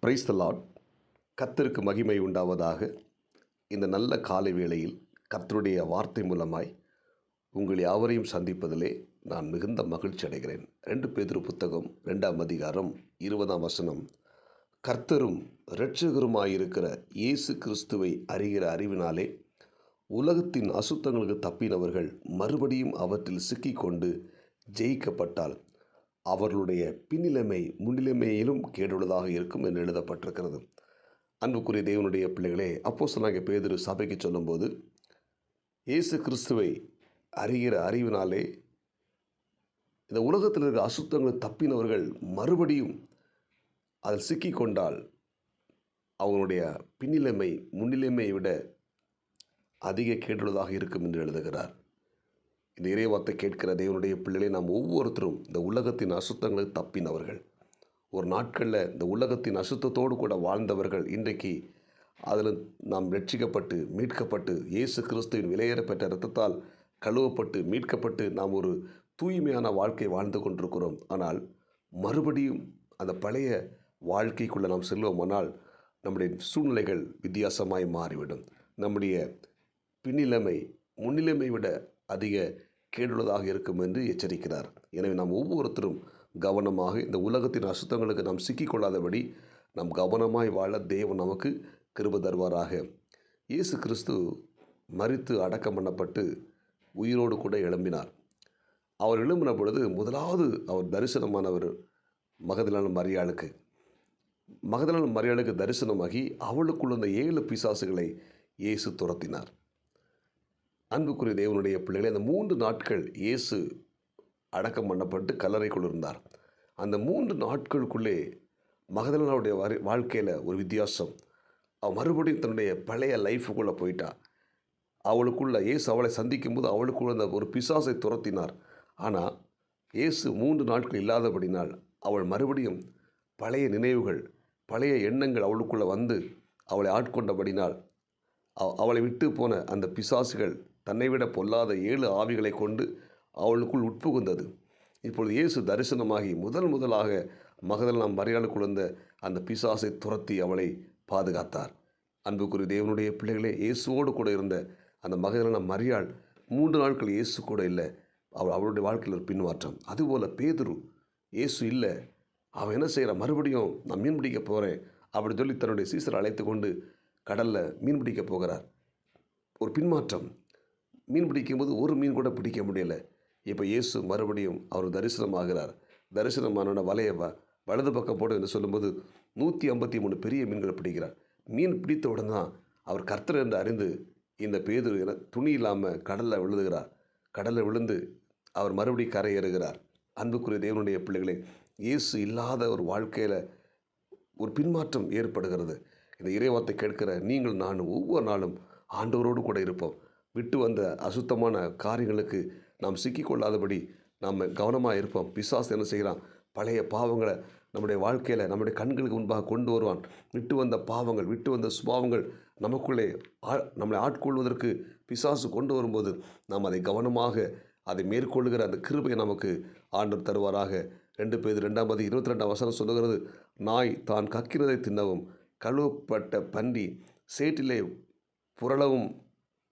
Praise the Lord. கர்த்தருக்கு மகிமை உண்டாவதாக. இந்த நல்ல காலை வேளையில் கர்த்தருடைய வார்த்தை மூலமாய் உங்கள் யாவரையும் சந்திப்பதிலே நான் மிகுந்த மகிழ்ச்சி அடைகிறேன். 2 பேதுரு புத்தகம் 2ஆம் அதிகாரம் 20ஆம் வசனம். கர்த்தரும் இரட்சகருமாயிருக்கிற இயேசு கிறிஸ்துவை அறிகிற அறிவினாலே உலகத்தின் அசுத்தங்களுக்கு தப்பினவர்கள் மறுபடியும் அவற்றில் சிக்கிக்கொண்டு ஜெயிக்கப்பட்டால் அவர்களுடைய பின்னிலைமை முன்னிலைமையிலும் கேடுள்ளதாக இருக்கும் என்று எழுதப்பட்டிருக்கிறது. அன்புக்குரிய தேவனுடைய பிள்ளைகளே, அப்போஸ்தலனாகிய பேதுரு சபைக்கு சொல்லும்போது, இயேசு கிறிஸ்துவை அறிகிற அறிவினாலே இந்த உலகத்தில் இருக்கிற அசுத்தங்கள் தப்பினவர்கள் மறுபடியும் அதில் சிக்கிக்கொண்டால் அவங்களுடைய பின்னிலைமை முன்னிலைமையை விட அதிக கேடுள்ளதாக இருக்கும் என்று எழுதுகிறார். இந்த இறைவார்த்தை கேட்கிற தேவனுடைய பிள்ளைகளை நாம் ஒவ்வொருத்தரும் இந்த உலகத்தின் அசுத்தங்களை தப்பினவர்கள். ஒரு நாட்களில் இந்த உலகத்தின் அசுத்தத்தோடு கூட வாழ்ந்தவர்கள் இன்றைக்கு அதில் நாம் ரட்சிக்கப்பட்டு மீட்கப்பட்டு இயேசு கிறிஸ்துவின் விலையேற பெற்ற இரத்தத்தால் கழுவப்பட்டு மீட்கப்பட்டு நாம் ஒரு தூய்மையான வாழ்க்கை வாழ்ந்து கொண்டிருக்கிறோம். ஆனால் மறுபடியும் அந்த பழைய வாழ்க்கைக்குள்ளே நாம் செல்வோமானால் நம்முடைய சூழ்நிலைகள் வித்தியாசமாய் மாறிவிடும். நம்முடைய பின்னிலைமை முன்னிலைமை விட அதிக கேடுள்ளதாக இருக்கும் என்று எச்சரிக்கிறார். எனவே நாம் ஒவ்வொருத்தரும் கவனமாக இந்த உலகத்தின் அசுத்தங்களுக்கு நாம் சிக்கிக்கொள்ளாதபடி நாம் கவனமாய் வாழ தேவன் நமக்கு கிருபை தருவாராக. இயேசு கிறிஸ்து மரித்து அடக்கம் பண்ணப்பட்டு உயிரோடு கூட எழும்பினார். அவர் எழும்பின பொழுது முதலாவது அவர் தரிசனமானவர் மகதலேனா மரியாளுக்கு. மகதலேனா மரியாளுக்கு தரிசனமாகி அவளுக்குள்ள இந்த 7 பிசாசுகளை இயேசு துரத்தினார். அன்புக்குரிய தேவனுடைய பிள்ளைகளை, அந்த 3 நாட்கள் இயேசு அடக்கம் பண்ணப்பட்டு கல்லறைக்குள் இருந்தார். அந்த 3 நாட்களுக்குள்ளே மகதலேனாவுடைய வாழ்க்கையில் ஒரு வித்தியாசம். அவள் மறுபடியும் தன்னுடைய பழைய லைஃபுக்குள்ளே போயிட்டா. அவளுக்குள்ள இயேசு அவளை சந்திக்கும் போது அவளுக்குள்ள அந்த ஒரு பிசாசை துரத்தினார். ஆனால் இயேசு 3 நாட்கள் இல்லாதபடினால் அவள் மறுபடியும் பழைய நினைவுகள் பழைய எண்ணங்கள் அவளுக்குள்ளே வந்து அவளை ஆட்கொண்டபடினால் அவளை விட்டு போன அந்த பிசாசுகள் தன்னை விட பொல்லாத 7 ஆவிகளை கொண்டு அவளுக்குள் உட்புகுந்தது. இப்பொழுது இயேசு தரிசனமாகி முதலாக மகதலேனா மரியாளுக்குள் இருந்த அந்த பிசாசை துரத்தி அவளை பாதுகாத்தார். அன்புக்குரிய தேவனுடைய பிள்ளைகளே, இயேசுவோடு கூட இருந்த அந்த மகதலேனா மரியாள் 3 நாட்கள் இயேசு கூட இல்லை. அவளுடைய வாழ்க்கையில் ஒரு பின்மாற்றம். அதுபோல் பேதுரு இயேசு இல்லை, அவன் என்ன செய்கிறான், மறுபடியும் நான் மீன் பிடிக்க போகிறேன் அப்படி சொல்லி தன்னுடைய சீசரை அழைத்து கொண்டு கடலில் மீன் பிடிக்க போகிறார். ஒரு பின்மாற்றம். மீன் பிடிக்கும்போது ஒரு மீன் கூட பிடிக்க முடியலை. இப்போ இயேசு மறுபடியும் அவர் தரிசனமாகிறார். தரிசனமான வலையை வலது பக்கம் போடு என்று சொல்லும்போது 153 பெரிய மீன்களை பிடிக்கிறார். மீன் பிடித்த உடனே தான் அவர் கர்த்தர் என்று அறிந்து இந்த பேதுரு என துணி இல்லாமல் கடலில் விழுதுகிறார். கடலில் விழுந்து அவர் மறுபடியும் கரையேறுகிறார். அன்புக்குரிய தேவனுடைய பிள்ளைகளே, இயேசு இல்லாத ஒரு வாழ்க்கையில் ஒரு பின்மாற்றம் ஏற்படுகிறது. இந்த இறைவார்த்தை கேட்கிற நீங்கள் நானும் ஒவ்வொரு நாளும் ஆண்டவரோடு கூட இருப்போம். விட்டு வந்த அசுத்தமான காரியங்களுக்கு நாம் சிக்கிக்கொள்ளாதபடி நாம் கவனமாக இருப்போம். பிசாசு என்ன செய்கிறான், பழைய பாவங்களை நம்முடைய வாழ்க்கையில் நம்முடைய கண்களுக்கு முன்பாக கொண்டு வருவான். விட்டு வந்த பாவங்கள் விட்டு வந்த சுபாவங்கள் நமக்குள்ளே நம்மளை ஆட்கொள்வதற்கு பிசாசு கொண்டு வரும்போது நாம் அதை கவனமாக அதை மேற்கொள்ளுகிற அந்த கிருபையை நமக்கு ஆண்டவர் தருவாராக. 2 பேதுரு 2ஆம் அதிகாரம் 22ஆம் வசனம் சொல்லுகிறது, நாய் தான் கக்கிறதை தின்னவும் கழுவப்பட்ட பன்றி சேற்றிலே புரளவும்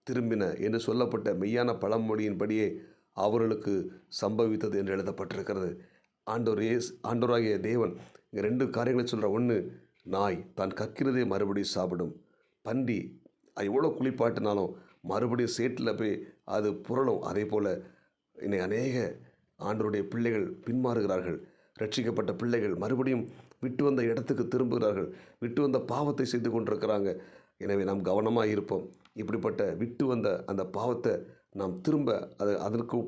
திரும்பின என்று சொல்லப்பட்ட மெய்யான பழமொழியின்படியே அவர்களுக்கு சம்பவித்தது என்று எழுதப்பட்டிருக்கிறது. ஆண்டவராகிய தேவன் இங்கே 2 காரியங்களை சொல்கிற. ஒன்று, நாய் தான் கக்கிறதே மறுபடியும் சாப்பிடும். பன்றி எவ்வளோ குளிப்பாட்டினாலும் மறுபடியும் சேற்றில் போய் அது புரளும். அதே போல் இன்னைக்கு அநேக ஆண்டவருடைய பிள்ளைகள் பின்மாறுகிறார்கள். ரட்சிக்கப்பட்ட பிள்ளைகள் மறுபடியும் விட்டு வந்த இடத்துக்கு திரும்புகிறார்கள். விட்டு வந்த பாவத்தை செய்து கொண்டிருக்கிறாங்க. எனவே நாம் கவனமாக இருப்போம். இப்படிப்பட்ட விட்டு வந்த அந்த பாவத்தை நாம் திரும்ப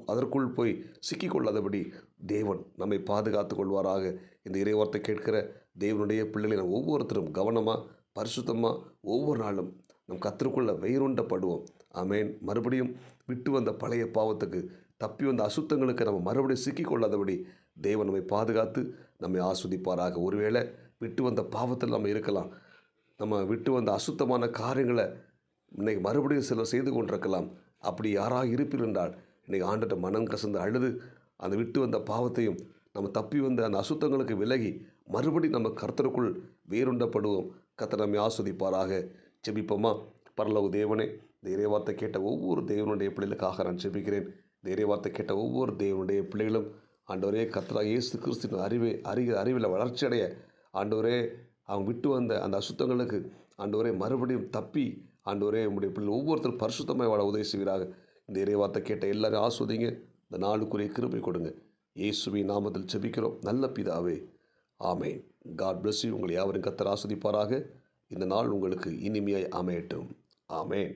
அதற்குள் போய் சிக்கிக்கொள்ளாதபடி தேவன் நம்மை பாதுகாத்து கொள்வாராக. இந்த இறைவார்த்தை கேட்கிற தேவனுடைய பிள்ளைகளை நாம் ஒவ்வொருத்தரும் கவனமாக பரிசுத்தமாக ஒவ்வொரு நாளும் நம் கர்த்தருக்குள்ள வேரூன்றப்படுவோம். ஆமென். மறுபடியும் விட்டு வந்த பழைய பாவத்துக்கு தப்பி வந்த அசுத்தங்களுக்கு நம்ம மறுபடியும் சிக்கிக்கொள்ளாதபடி தேவன் நம்மை பாதுகாத்து நம்மை ஆஸ்வதிப்பாராக. ஒருவேளை விட்டு வந்த பாவத்தில் நம்ம இருக்கலாம். நம்ம விட்டு வந்த அசுத்தமான காரியங்களை இன்றைக்கி மறுபடியும் சிலர் செய்து கொண்டிருக்கலாம். அப்படி யாராக இருப்பீர்கள் என்றால் இன்றைக்கி ஆண்டவர்கிட்ட மனம் கசந்து அழுது அந்த விட்டு வந்த பாவத்தையும் நம்ம தப்பி வந்த அந்த அசுத்தங்களுக்கு விலகி மறுபடி நம்ம கர்த்தருக்குள் வேறுண்டப்படுவோம். கர்த்தர் நம்மை ஆஸ்வதிப்பாராக. ஜெபிப்போமா? பரலோக தேவனே, இந்த இறைவார்த்தை கேட்ட ஒவ்வொரு தேவனுடைய பிள்ளைகளுக்காக நான் ஜெபிக்கிறேன். இந்த இறைவார்த்தை கேட்ட ஒவ்வொரு தேவனுடைய பிள்ளைகளும் ஆண்டவரே கர்த்தராகிய இயேசு கிறிஸ்துவின் அறிவில் வளர்ச்சி அடைய ஆண்டவரே அவங்க விட்டு வந்த அந்த அசுத்தங்களுக்கு ஆண்டவரே மறுபடியும் தப்பி ஆண்டவரே உம்முடைய பிள்ளை ஒவ்வொருத்தரும் பரிசுத்தமாய் வாழ உதவி செய்வீராக. இந்த இறைவார்த்தை கேட்ட எல்லாரும் ஆஸ்வதிங்க. இந்த நாளுக்குரிய கிருபை கொடுங்க. இயேசுவின் நாமத்தில் ஜெபிக்கிறோம் நல்ல பிதாவே, ஆமென். God bless you. உங்களை யாவரும் கர்த்தர் ஆஸ்வதிப்பாராக. இந்த நாள் உங்களுக்கு இனிமையாய் அமையட்டும். ஆமென்.